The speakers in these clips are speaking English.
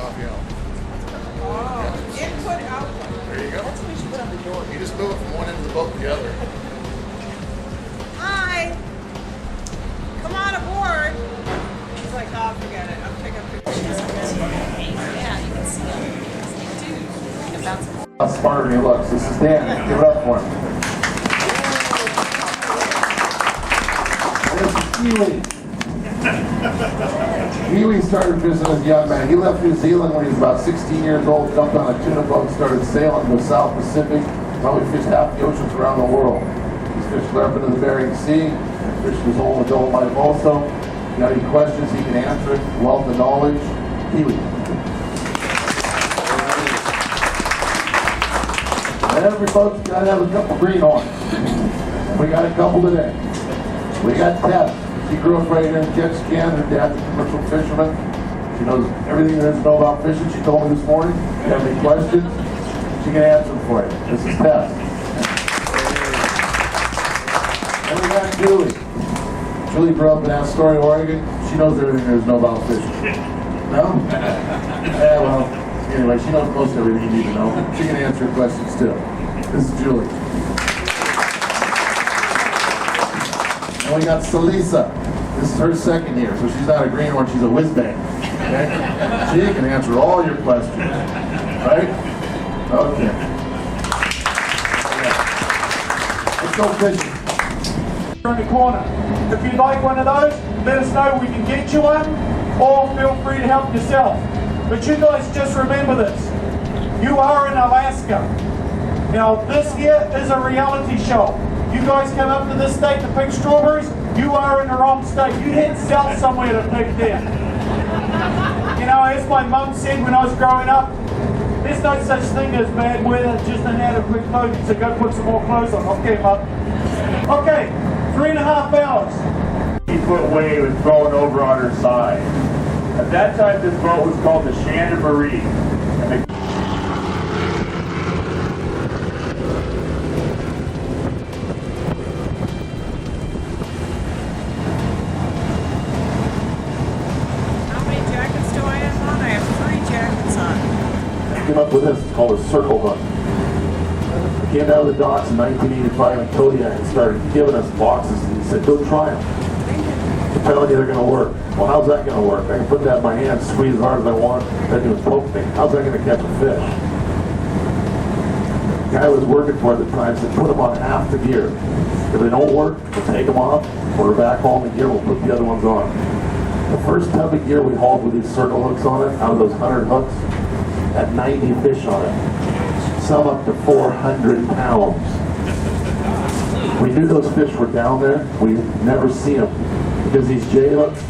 coffee out. Oh, input, output. There you go. That's what we should put on the door. You just move it from one end of the boat to the other. Hi. Come on aboard. He's like, oh, forget it. I'm taking pictures. Yeah, you can see them. They do. That's How smarter he looks. This is Dan. Give it up for him. This is Keely. Keely started fishing as a young man. He left New Zealand when he was about 16 years old, jumped on a tuna boat, started sailing to the South Pacific. Probably fished half the oceans around the world. He's fished clear up into the Bering Sea, fished his whole adult life also. If you got any questions, he can answer it. Wealth of knowledge. Keely. Every boat's got to have a couple greenhorns. We got a couple today. We got Tess. She grew up right here in Ketchikan. Her dad's a commercial fisherman. She knows everything there is to know about fishing. She told me this morning. If you have any questions, she can answer them for you. This is Tess. And we got Julie. Julie grew up in Astoria, Oregon. She knows everything there is to know about fishing. No? Yeah, well, anyway, she knows most everything you need to know. She can answer your questions too. This is Julie. And we got Salisa. This is her second year, so she's not a greenhorn, she's a whiz bang. Okay? She can answer all your questions. Right? Okay. Yeah. Let's go fishing. In the corner. If you'd like one of those, let us know, we can get you one, or feel free to help yourself. But you guys just remember this. You are in Alaska. Now this here is a reality show. You guys come up to this state to pick strawberries, you are in the wrong state. You head south somewhere to pick them. You know, as my mum said when I was growing up, there's no such thing as bad weather, just an adequate clothing, so go put some more clothes on. Okay, Mum. Okay, 3.5 hours. 50-foot wave was thrown over on her side. At that time, this boat was called the Shannon Marie. And the came up with this. It's called a circle hook. I came down to the docks in 1985 in Kodiak and started giving us boxes, and he said, go try them. I'm telling you they're going to work. Well, how's that going to work? I can put that in my hand, squeeze as hard as I want, then he was poke me. How's that going to catch a fish? The guy I was working for at the time said, put them on half the gear. If they don't work, we'll take them off, put her back home the gear, we'll put the other ones on. The first tub of gear we hauled with these circle hooks on it, out of those 100 hooks, had 90 fish on it, some up to 400 pounds. We knew those fish were down there. We never see them because these J hooks,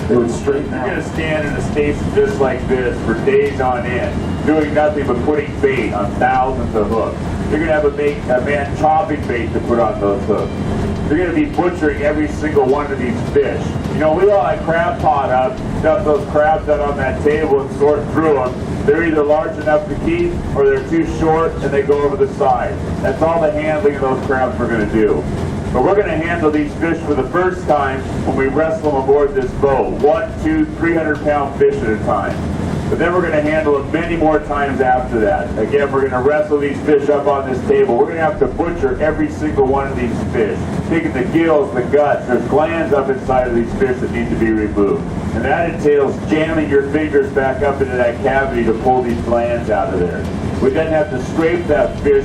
they would straighten out. You're going to stand in a station just like this for days on end, doing nothing but putting bait on thousands of hooks. You're going to have a man chopping bait to put on those hooks. You're going to be butchering every single one of these fish. You know, we all had crab pot up, dump those crabs out on that table and sort through them. They're either large enough to keep or they're too short and they go over the side. That's all the handling of those crabs we're going to do. But we're going to handle these fish for the first time when we wrestle them aboard this boat. 1, 2, 300-pound fish at a time. But then we're going to handle them many more times after that. Again, we're going to wrestle these fish up on this table. We're going to have to butcher every single one of these fish. Taking the gills, the guts, there's glands up inside of these fish that need to be removed. And that entails jamming your fingers back up into that cavity to pull these glands out of there. We then have to scrape that fish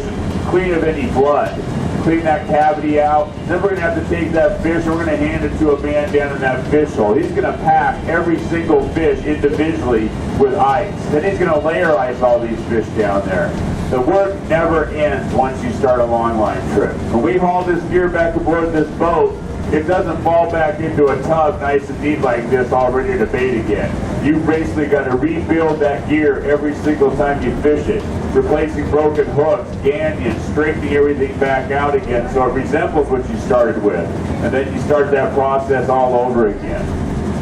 clean of any blood. Clean that cavity out. Then we're going to have to take that fish and we're going to hand it to a man down in that fish hole. He's going to pack every single fish individually with ice. Then he's going to layer ice all these fish down there. The work never ends once you start a long line trip. When we haul this gear back aboard this boat, it doesn't fall back into a tub nice and neat like this all ready to bait again. You've basically got to rebuild that gear every single time you fish it, replacing broken hooks, ganyons, straightening everything back out again so it resembles what you started with. And then you start that process all over again.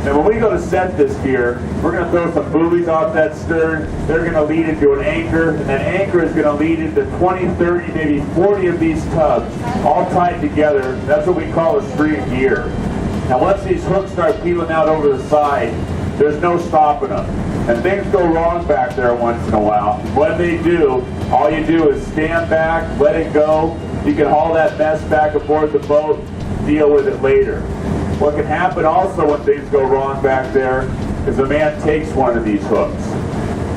And when we go to set this gear, we're going to throw some buoys off that stern. They're going to lead into an anchor, and that anchor is going to lead into 20, 30, maybe 40 of these tubs, all tied together. That's what we call a string of gear. Now once these hooks start peeling out over the side, there's no stopping them. And things go wrong back there once in a while. When they do, all you do is stand back, let it go. You can haul that mess back aboard the boat, deal with it later. What can happen also when things go wrong back there is a man takes one of these hooks.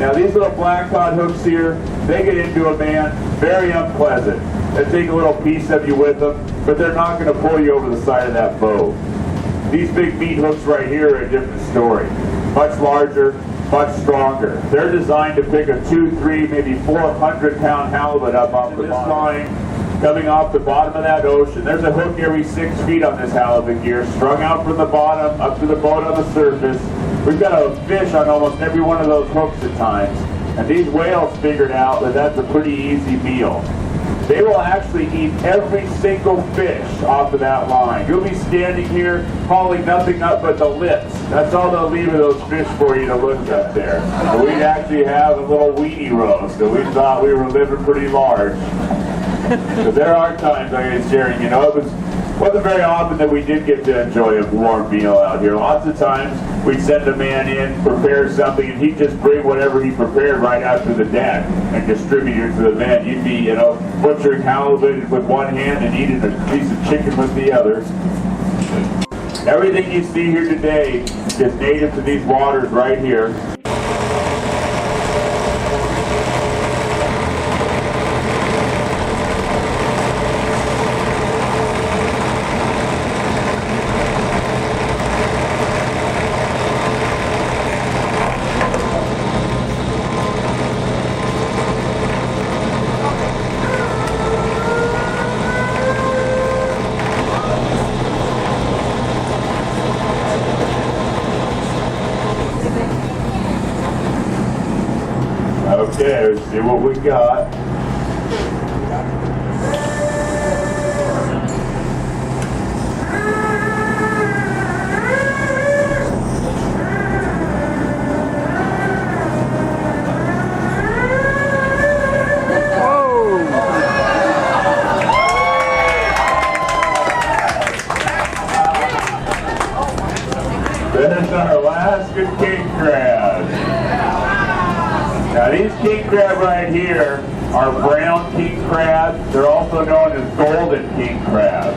Now these little black cod hooks here, they get into a man very unpleasant. They take a little piece of you with them, but they're not going to pull you over the side of that boat. These big meat hooks right here are a different story. Much larger, much stronger. They're designed to pick a 2, 3, maybe 400-pound halibut up off this line, coming off the bottom of that ocean. There's a hook every 6 feet on this halibut gear, strung out from the bottom up to the boat on the surface. We've got a fish on almost every one of those hooks at times, and these whales figured out that that's a pretty easy meal. They will actually eat every single fish off of that line. You'll be standing here hauling nothing up but the lips. That's all they'll leave of those fish for you to look at there. So we'd actually have a little weenie roast, so we thought we were living pretty large. But there are times, like I was sharing, you know, it wasn't very often that we did get to enjoy a warm meal out here. Lots of times we'd send a man in, prepare something, and he'd just bring whatever he prepared right out to the deck and distribute it to the men. You'd be, you know, butchering halibut with one hand and eating a piece of chicken with the other. Everything you see here today is native to these waters right here. Okay, let's see what we got. There's our Alaskan king crab. Now these king crab right here are brown king crab. They're also known as golden king crab.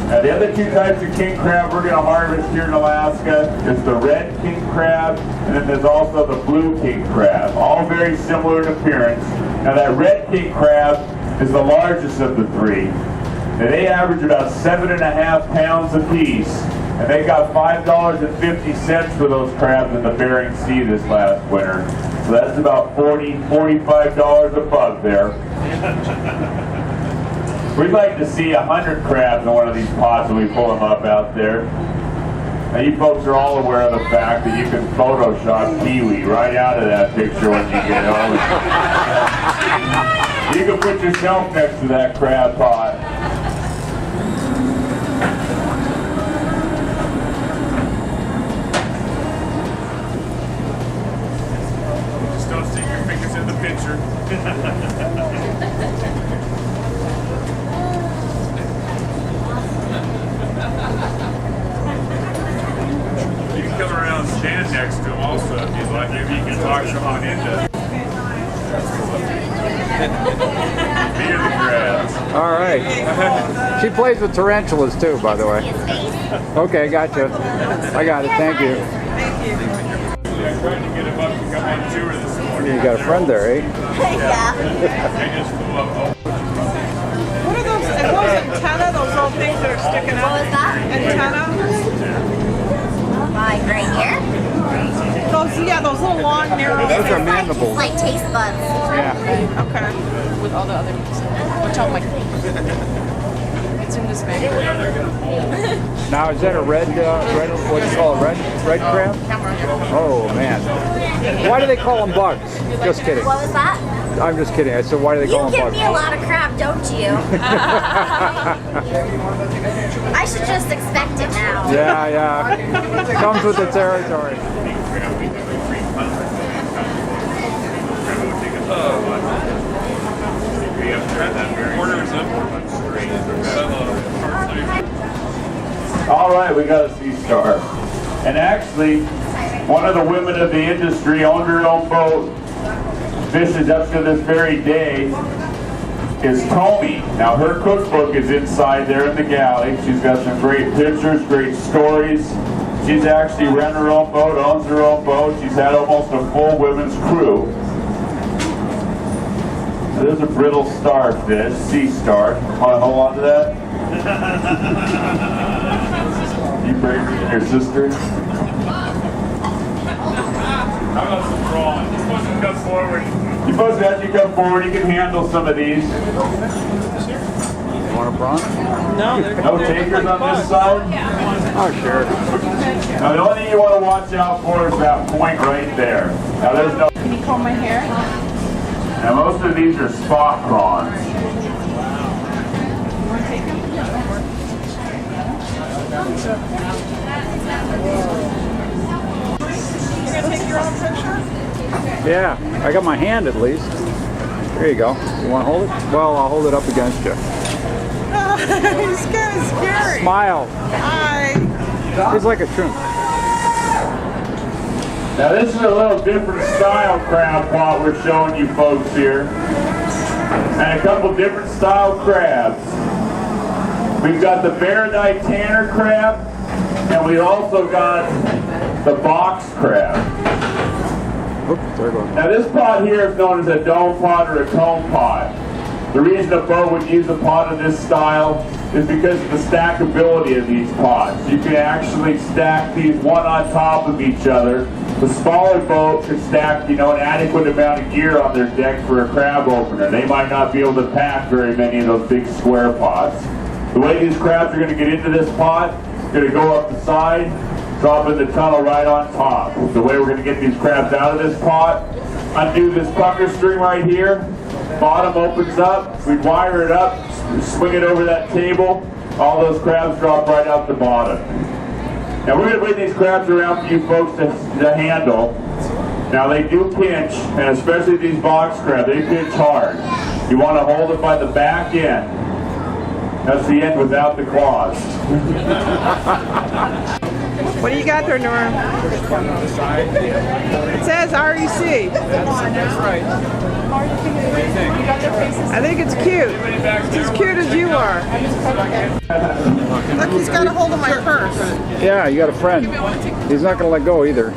Now the other two types of king crab we're going to harvest here in Alaska is the red king crab, and then there's also the blue king crab. All very similar in appearance. Now that red king crab is the largest of the three. Now they average about 7.5 pounds apiece, and they got $5.50 for those crabs in the Bering Sea this last winter. So that's about $40, $45 a bug there. We'd like to see 100 crabs in one of these pots when we pull them up out there. Now you folks are all aware of the fact that you can Photoshop kiwi right out of that picture when you get home. You can put yourself next to that crab pot. Don't stick your fingers in the picture. You can come around and stand next to him also if you'd like. Maybe you can talk someone into being the crabs. All right. She plays with tarantulas too, by the way. Okay, gotcha. I got it. Thank you. I'm trying to get him up to come on tour this morning. You got a friend there, eh? Yeah. They just flew up. What are those antenna, those little things that are sticking out? What was that? Antenna? Like right here? Those little long, narrow Those are It's mandibles. like taste buds. Yeah. Okay. With all the other pieces. Which I'm like, it's in this bag. Now, is that a red, what do you call it, red crab? Oh, man. Why do they call them bugs? Just kidding. What was that? I'm just kidding. I said, why do they call You them give bugs? me a lot of crap, don't you? I should just expect it now. Yeah. Comes with the territory. All right, we got a sea star. And actually, One of the women of the industry owned her own boat, fishes up to this very day, is Tommy. Now her cookbook is inside there in the galley. She's got some great pictures, great stories. She's actually ran her own boat, owns her own boat. She's had almost a full women's crew. There's a brittle starfish, sea star. Want to hold on to that? You bring your sister? How about some prawns? You're supposed to come forward. You folks, as you come forward, you can handle some of these. You want a prawn? No, they're No takers on this side? Oh, sure. Now the only thing you want to watch out for is that point right there. Now there's no... Can you comb my hair? Now most of these are spot prawns. You want to take them? You gonna take your own picture? Yeah, I got my hand at least. There you go. You want to hold it? Well, I'll hold it up against you. He's kind of scary. Smile. Hi. He's like a shrimp. Now this is a little different style crab pot we're showing you folks here. And a couple different style crabs. We've got the Baronite Tanner crab, and we also got the box crab. Oops, there it goes. Now this pot here is known as a dome pot or a cone pot. The reason a boat would use a pot of this style is because of the stackability of these pots. You can actually stack these one on top of each other. The smaller boat could stack, an adequate amount of gear on their deck for a crab opener. They might not be able to pack very many of those big square pots. The way these crabs are going to get into this pot, it's going to go up the side, drop in the tunnel right on top. The way we're going to get these crabs out of this pot, undo this pucker string right here, bottom opens up, we wire it up, swing it over that table, all those crabs drop right out the bottom. Now we're going to bring these crabs around for you folks to handle. Now they do pinch, and especially these box crabs, they pinch hard. You want to hold it by the back end. That's the end without the claws. What do you got there, Norm? It says REC. That's right. I think it's cute. It's as cute as you are. Look, he's got a hold of my purse. Yeah, you got a friend. He's not going to let go either.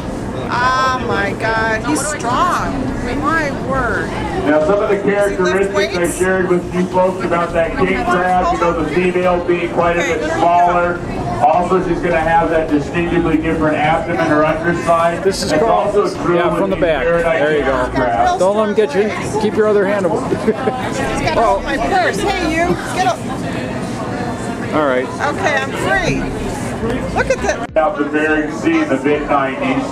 Oh my God, he's strong. My word. Now some of the characteristics I shared with you folks about that king crab, the female being quite a bit smaller. Also, she's going to have that distinctively different abdomen or underside. This is It's called, also true yeah, with from the these back. Baronite There you go. crabs. Don't let him get you. Keep your other hand. He's got a hold of my purse. Hey, you. Get up. All right. Okay, I'm free. Look at that. Out the Bering Sea in the mid-90s.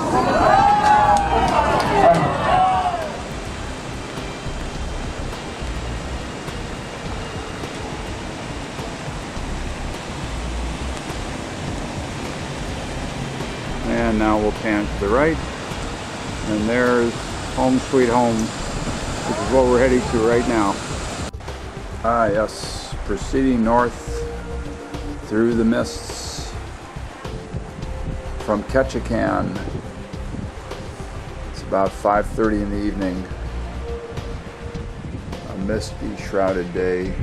And now we'll pan to the right. And there's home sweet home, which is what we're heading to right now. Ah, yes. Proceeding north through the mists from Ketchikan. It's about 5:30 in the evening. A misty, shrouded day.